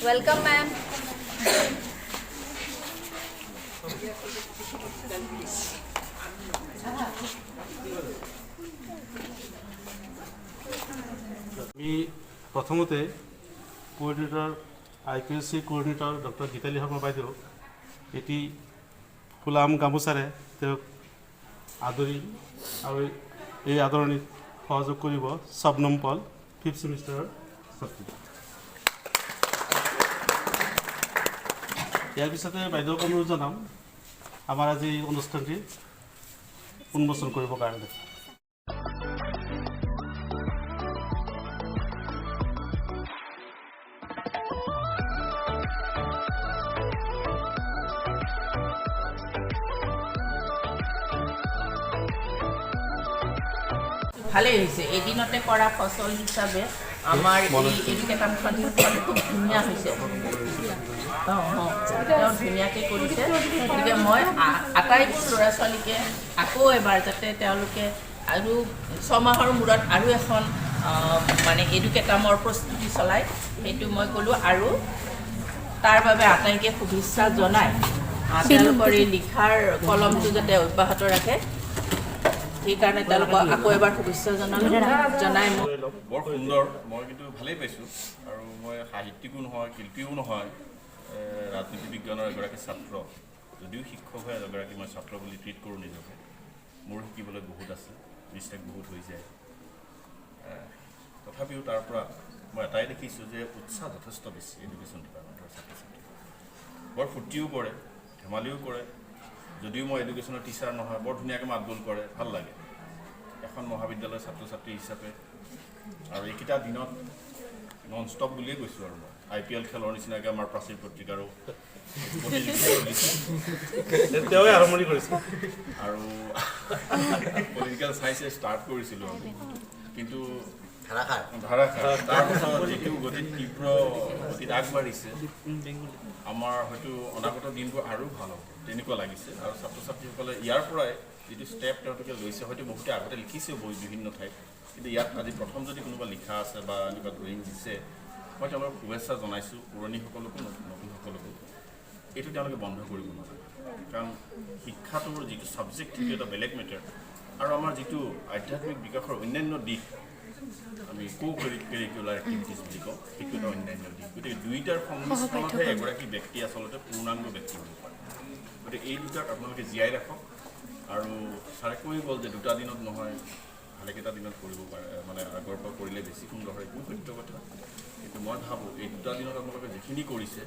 Welcome, ma'am. আমি প্ৰথমতে coordinator IPSC coordinator doctor Gitali Sharma বাইদেউ এটি ফুলাম গামোচাৰে তেওঁক আদৰি আৰু এই আদৰণিত সহযোগ কৰিব শবনম পল 5th সেমিষ্টাৰৰ ছাত্ৰী। ইয়াৰ পিছতে বাইদেউক অনুৰোধ জনাম আমাৰ আজি এই অনুষ্ঠানটি উন্মোচন কৰিবৰ কাৰণে। ভালে হৈছে এদিনতে কৰা ফসল হিচাপে আমাৰ এই কামখন খুব ধুনীয়া হৈছে। তেওঁ ধুনীয়াকৈ কৰিছে। গতিকে মই আটাইবোৰ ল'ৰা ছোৱালীকে আকৌ এবাৰ যাতে তেওঁলোকে আৰু 6 মাহৰ মূৰত আৰু এখন মানে এডুকেটামৰ প্ৰস্তুতি চলায় সেইটো মই ক'লোঁ আৰু তাৰ বাবে আটাইকে শুভেচ্ছা জনাই তেওঁলোকৰ এই লিখাৰ কলমটো যাতে অব্যাহত ৰাখে সেইকাৰণে তেওঁলোকক আকৌ এবাৰ শুভেচ্ছা জনাই বৰ সুন্দৰ। মই কিন্তু ভালেই পাইছোঁ আৰু মই সাহিত্যিকো নহয় শিল্পীও নহয়, ৰাজনীতি বিজ্ঞানৰ এগৰাকী ছাত্ৰ, যদিও শিক্ষক হয় এগৰাকী মই ছাত্ৰ বুলি ট্ৰিট কৰোঁ নিজকে। মোৰ শিকিবলৈ বহুত আছে, মিষ্টেক বহুত হৈ যায়। তথাপিও তাৰ পৰা মই এটাই দেখিছোঁ যে উৎসাহ যথেষ্ট বেছি এডুকেশ্যন ডিপাৰ্টমেণ্টৰ ছাত্ৰ ছাত্ৰী। বৰ ফূৰ্তিও কৰে, ধেমালিও কৰে। যদিও মই এডুকেশ্যনৰ টিচাৰ নহয় বৰ ধুনীয়াকৈ মাতবোল কৰে, ভাল লাগে এখন মহাবিদ্যালয়ৰ ছাত্ৰ ছাত্ৰী হিচাপে। আৰু এইকেইটা দিনত নন ষ্টপ বুলিয়ে কৈছোঁ আৰু মই IPL খেলৰ নিচিনাকৈ আমাৰ প্ৰাচীৰ পত্ৰিকাৰো তেওঁৱে আৰম্ভণি কৰিছে আৰু পলিটিকেল চায়েন্সে ষ্টাৰ্ট কৰিছিলোঁ আমি, কিন্তু ধাৰাসাৰ তাৰপিছত যিটো গতিত তীব্ৰ গতিত আগবাঢ়িছে আমাৰ হয়তো অনাগত দিনবোৰ আৰু ভাল হ'ব তেনেকুৱা লাগিছে। আৰু ছাত্ৰ ছাত্ৰীসকলে ইয়াৰ পৰাই যিটো ষ্টেপ তেওঁলোকে লৈছে, হয়তো বহুতে আগতে লিখিছেও বহি বিভিন্ন ঠাইত, কিন্তু ইয়াত আজি প্ৰথম যদি কোনোবা লিখা আছে বা এনেকুৱা ড্ৰয়িং দিছে মই তেওঁলোকক শুভেচ্ছা জনাইছোঁ, পুৰণিসকলকো নতুনসকলকো। এইটো তেওঁলোকে বন্ধ কৰিব নালাগে, কাৰণ শিক্ষাটোৰ যিটো ছাবজেক্ট সেইটো এটা বেলেগ মেটাৰ আৰু আমাৰ যিটো আধ্যাত্মিক বিকাশৰ অন্যান্য দিশ আমি কাৰিকুলাৰ এক্টিভিটিজ বুলি কওঁ সেইটো এটা অন্যান্য দিশ। গতিকে দুয়োটাৰ সংমিশ্ৰণতহে এগৰাকী ব্যক্তি আচলতে পূৰ্ণাংগ ব্যক্তি হ'ব পাৰে। গতিকে এই দুটাক আপোনালোকে জীয়াই ৰাখক। আৰু ছাৰে কৈ গ'ল যে 2টা দিনত নহয় ভালেকেইটা দিনত কৰিব পাৰে, মানে আগৰ পৰা কৰিলে বেছি সুন্দৰ হয়, এইটো সত্য কথা। কিন্তু মই ভাবোঁ এই 2টা দিনত আপোনালোকে যিখিনি কৰিছে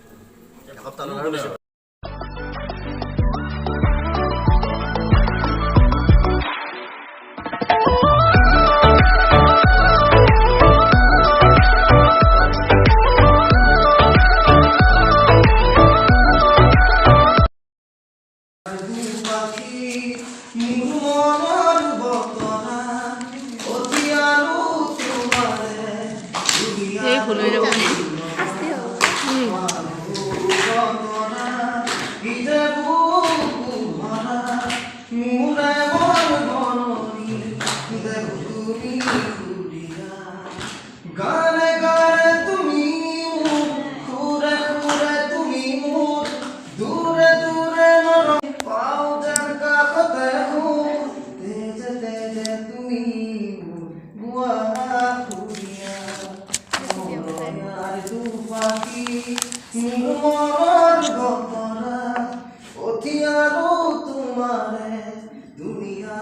দুনিয়া